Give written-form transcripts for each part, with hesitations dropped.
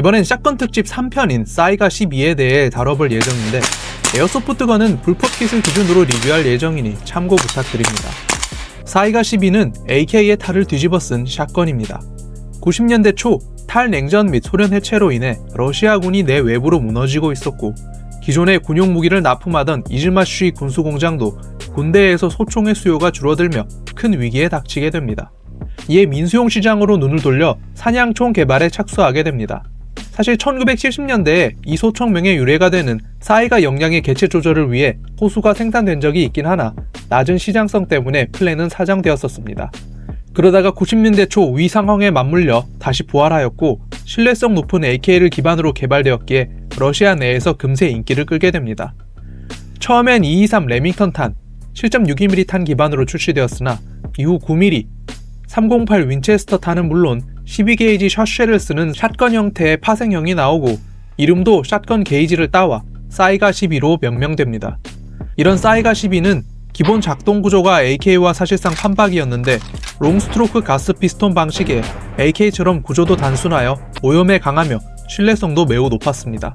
이번엔 샷건 특집 3편인 사이가 12에 대해 다뤄볼 예정인데 에어소프트건은 불법킷을 기준으로 리뷰할 예정이니 참고 부탁드립니다. 사이가 12는 AK의 탈을 뒤집어 쓴 샷건입니다. 90년대 초 탈냉전 및 소련 해체로 인해 러시아군이 내외부로 무너지고 있었고 기존의 군용 무기를 납품하던 이즈마슈이 군수공장도 군대에서 소총의 수요가 줄어들며 큰 위기에 닥치게 됩니다. 이에 민수용 시장으로 눈을 돌려 사냥총 개발에 착수하게 됩니다. 사실 1970년대에 이 소총명의 유래가 되는 사이가 역량의 개체 조절을 위해 호수가 생산된 적이 있긴 하나 낮은 시장성 때문에 플랜은 사장되었었습니다. 그러다가 90년대 초 위 상황에 맞물려 다시 부활하였고 신뢰성 높은 AK를 기반으로 개발되었기에 러시아 내에서 금세 인기를 끌게 됩니다. 처음엔 223 레밍턴 탄, 7.62mm 탄 기반으로 출시되었으나 이후 9mm, 308 윈체스터 탄은 물론 12게이지 샷쉘을 쓰는 샷건 형태의 파생형이 나오고 이름도 샷건 게이지를 따와 사이가 12로 명명됩니다. 이런 사이가 12는 기본 작동 구조가 AK와 사실상 판박이었는데 롱스트로크 가스 피스톤 방식의 AK처럼 구조도 단순하여 오염에 강하며 신뢰성도 매우 높았습니다.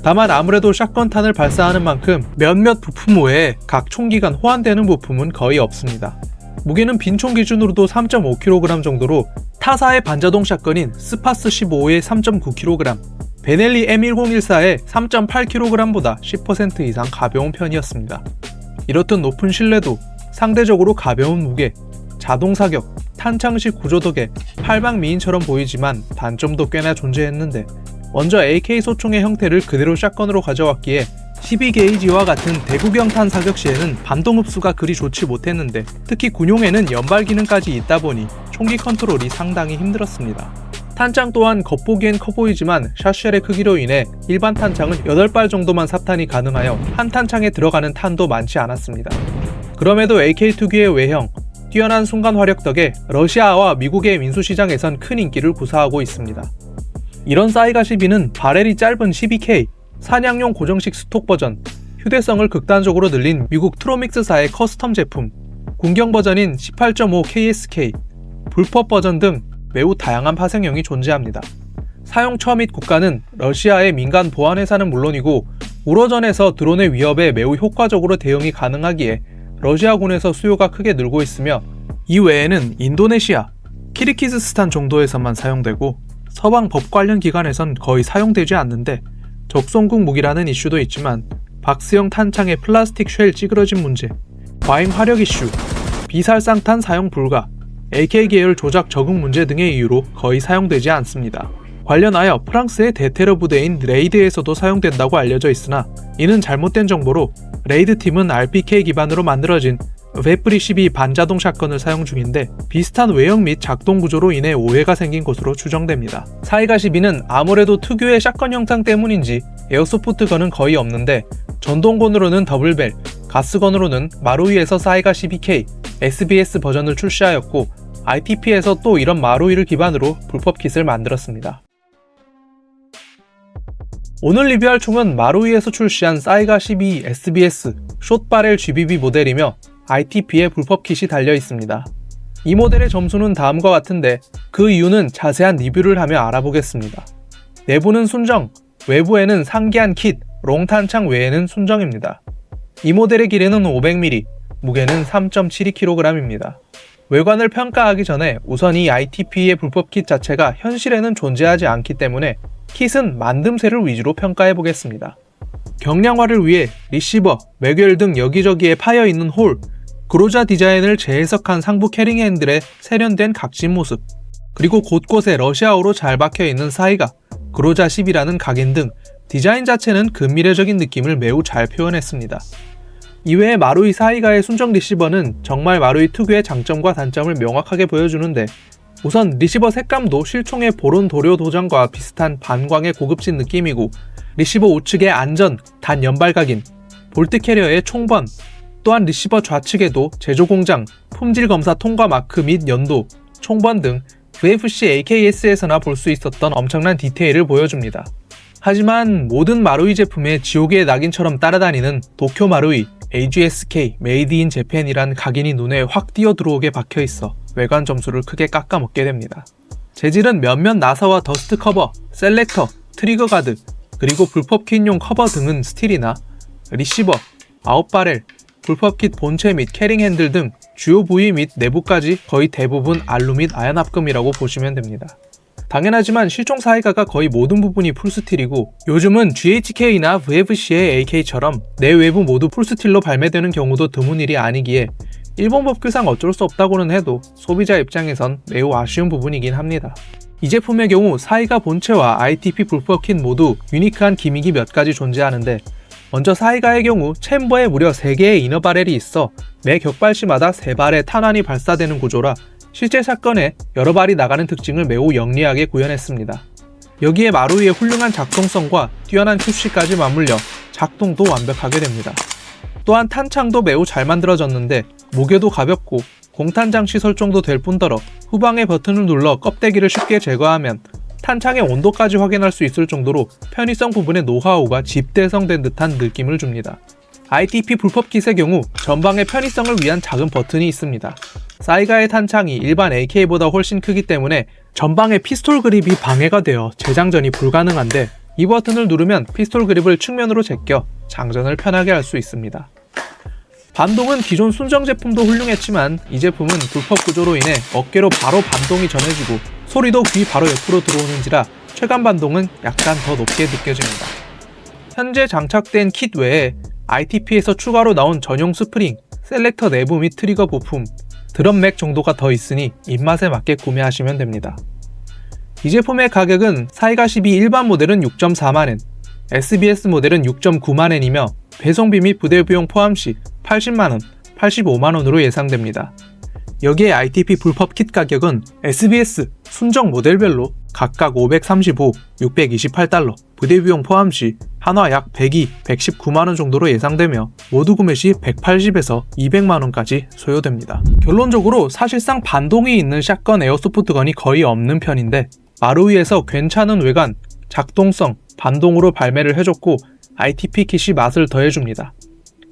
다만 아무래도 샷건탄을 발사하는 만큼 몇몇 부품 외에 각 총기간 호환되는 부품은 거의 없습니다. 무게는 빈총 기준으로도 3.5kg 정도로 타사의 반자동 샷건인 스파스 15의 3.9kg, 베넬리 M1014의 3.8kg보다 10% 이상 가벼운 편이었습니다. 이렇듯 높은 신뢰도, 상대적으로 가벼운 무게, 자동 사격, 탄창식 구조 덕에 팔방미인처럼 보이지만 단점도 꽤나 존재했는데 먼저 AK 소총의 형태를 그대로 샷건으로 가져왔기에 12게이지와 같은 대구경탄 사격 시에는 반동 흡수가 그리 좋지 못했는데 특히 군용에는 연발 기능까지 있다 보니 총기 컨트롤이 상당히 힘들었습니다. 탄창 또한 겉보기엔 커 보이지만 샷쉘의 크기로 인해 일반 탄창은 8발 정도만 삽탄이 가능하여 한 탄창에 들어가는 탄도 많지 않았습니다. 그럼에도 AK 특유의 외형, 뛰어난 순간 화력 덕에 러시아와 미국의 민수시장에선 큰 인기를 구사하고 있습니다. 이런 사이가 12는 바렐이 짧은 12K, 사냥용 고정식 스톡 버전, 휴대성을 극단적으로 늘린 미국 트로믹스사의 커스텀 제품, 군경 버전인 18.5 KSK, 불법 버전 등 매우 다양한 파생형이 존재합니다. 사용처 및 국가는 러시아의 민간 보안회사는 물론이고 우러전에서 드론의 위협에 매우 효과적으로 대응이 가능하기에 러시아군에서 수요가 크게 늘고 있으며 이 외에는 인도네시아, 키르기즈스탄 정도에서만 사용되고 서방 법 관련 기관에선 거의 사용되지 않는데 적성국 무기라는 이슈도 있지만 박스형 탄창의 플라스틱 쉘 찌그러진 문제, 과잉 화력 이슈, 비살상탄 사용 불가, AK 계열 조작 적응 문제 등의 이유로 거의 사용되지 않습니다. 관련하여 프랑스의 대테러 부대인 레이드에서도 사용된다고 알려져 있으나 이는 잘못된 정보로 레이드 팀은 RPK 기반으로 만들어진 베프리 12 반자동 샷건을 사용 중인데 비슷한 외형 및 작동 구조로 인해 오해가 생긴 것으로 추정됩니다. 사이가 12는 아무래도 특유의 샷건 형상 때문인지 에어소프트건은 거의 없는데 전동건으로는 더블벨, 가스건으로는 마루이에서 사이가 12K, SBS 버전을 출시하였고 ITP에서 또 이런 마루이를 기반으로 불법 킷을 만들었습니다. 오늘 리뷰할 총은 마루이에서 출시한 사이가 12 SBS 숏바렐 GBB 모델이며 ITP에 불법 킷이 달려 있습니다. 이 모델의 점수는 다음과 같은데 그 이유는 자세한 리뷰를 하며 알아보겠습니다. 내부는 순정, 외부에는 상기한 킷, 롱탄창 외에는 순정입니다. 이 모델의 길이는 500mm, 무게는 3.72kg입니다. 외관을 평가하기 전에 우선 이 ITP의 불법 킷 자체가 현실에는 존재하지 않기 때문에 킷은 만듦새를 위주로 평가해보겠습니다. 경량화를 위해 리시버, 매결 등 여기저기에 파여있는 홀, 그로자 디자인을 재해석한 상부 캐링 핸들의 세련된 각진 모습, 그리고 곳곳에 러시아어로 잘 박혀있는 사이가, 그로자 10이라는 각인 등 디자인 자체는 근미래적인 느낌을 매우 잘 표현했습니다. 이외에 마루이 사이가의 순정 리시버는 정말 마루이 특유의 장점과 단점을 명확하게 보여주는데 우선 리시버 색감도 실총의 보론 도료 도전과 비슷한 반광의 고급진 느낌이고 리시버 우측의 안전, 단 연발각인, 볼트 캐리어의 총번, 또한 리시버 좌측에도 제조 공장, 품질 검사 통과 마크 및 연도, 총번 등 VFC AKS에서나 볼 수 있었던 엄청난 디테일을 보여줍니다. 하지만 모든 마루이 제품에 지옥의 낙인처럼 따라다니는 도쿄 마루이, AGSK, 메이드 인 재팬이란 각인이 눈에 확 띄어 들어오게 박혀있어 외관 점수를 크게 깎아먹게 됩니다. 재질은 몇몇 나사와 더스트 커버, 셀렉터, 트리거 가드, 그리고 불법킷용 커버 등은 스틸이나 리시버, 아웃바렐, 불법킷 본체 및 캐링 핸들 등 주요 부위 및 내부까지 거의 대부분 알루 및 아연 합금이라고 보시면 됩니다. 당연하지만 실종 사이가가 거의 모든 부분이 풀스틸이고 요즘은 GHK나 VFC의 AK처럼 내외부 모두 풀스틸로 발매되는 경우도 드문 일이 아니기에 일본 법규상 어쩔 수 없다고는 해도 소비자 입장에선 매우 아쉬운 부분이긴 합니다. 이 제품의 경우 사이가 본체와 ITP 불법킷 모두 유니크한 기믹이 몇 가지 존재하는데 먼저 사이가의 경우 챔버에 무려 3개의 이너 바렐이 있어 매 격발 시마다 3발의 탄환이 발사되는 구조라 실제 사건에 여러 발이 나가는 특징을 매우 영리하게 구현했습니다. 여기에 마루이의 훌륭한 작동성과 뛰어난 QC까지 맞물려 작동도 완벽하게 됩니다. 또한 탄창도 매우 잘 만들어졌는데 무게도 가볍고 공탄 장치 설정도 될 뿐더러 후방의 버튼을 눌러 껍데기를 쉽게 제거하면 탄창의 온도까지 확인할 수 있을 정도로 편의성 부분의 노하우가 집대성된 듯한 느낌을 줍니다. ITP 불법킷의 경우 전방의 편의성을 위한 작은 버튼이 있습니다. 사이가의 탄창이 일반 AK보다 훨씬 크기 때문에 전방의 피스톨 그립이 방해가 되어 재장전이 불가능한데 이 버튼을 누르면 피스톨 그립을 측면으로 제껴 장전을 편하게 할 수 있습니다. 반동은 기존 순정 제품도 훌륭했지만 이 제품은 불법 구조로 인해 어깨로 바로 반동이 전해지고 소리도 귀 바로 옆으로 들어오는지라 최강 반동은 약간 더 높게 느껴집니다. 현재 장착된 킷 외에 ITP에서 추가로 나온 전용 스프링, 셀렉터 내부 및 트리거 부품, 드럼 맥 정도가 더 있으니 입맛에 맞게 구매하시면 됩니다. 이 제품의 가격은 사이가 12 일반 모델은 6.4만엔, SBS 모델은 6.9만엔이며 배송비 및 부대 비용 포함 시 80만원, 85만원으로 예상됩니다. 여기에 ITP 불법 킷 가격은 SBS, 순정 모델별로 각각 535, 628달러, 부대 비용 포함 시 한화 약 102, 119만원 정도로 예상되며 모두 구매 시 180에서 200만원까지 소요됩니다. 결론적으로 사실상 반동이 있는 샷건 에어소프트건이 거의 없는 편인데 마루이에서 괜찮은 외관, 작동성, 반동으로 발매를 해줬고 ITP 킷이 맛을 더해줍니다.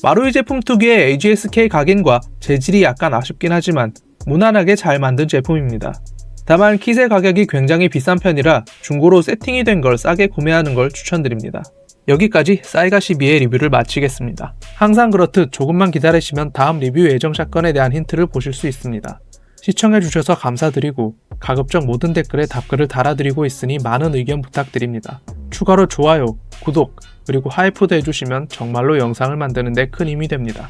마루이 제품 특유의 AGSK 각인과 재질이 약간 아쉽긴 하지만 무난하게 잘 만든 제품입니다. 다만 킷의 가격이 굉장히 비싼 편이라 중고로 세팅이 된 걸 싸게 구매하는 걸 추천드립니다. 여기까지 사이가 12의 리뷰를 마치겠습니다. 항상 그렇듯 조금만 기다리시면 다음 리뷰 예정 샷건에 대한 힌트를 보실 수 있습니다. 시청해주셔서 감사드리고 가급적 모든 댓글에 답글을 달아드리고 있으니 많은 의견 부탁드립니다. 추가로 좋아요, 구독, 그리고 하이프도 해주시면 정말로 영상을 만드는 데 큰 힘이 됩니다.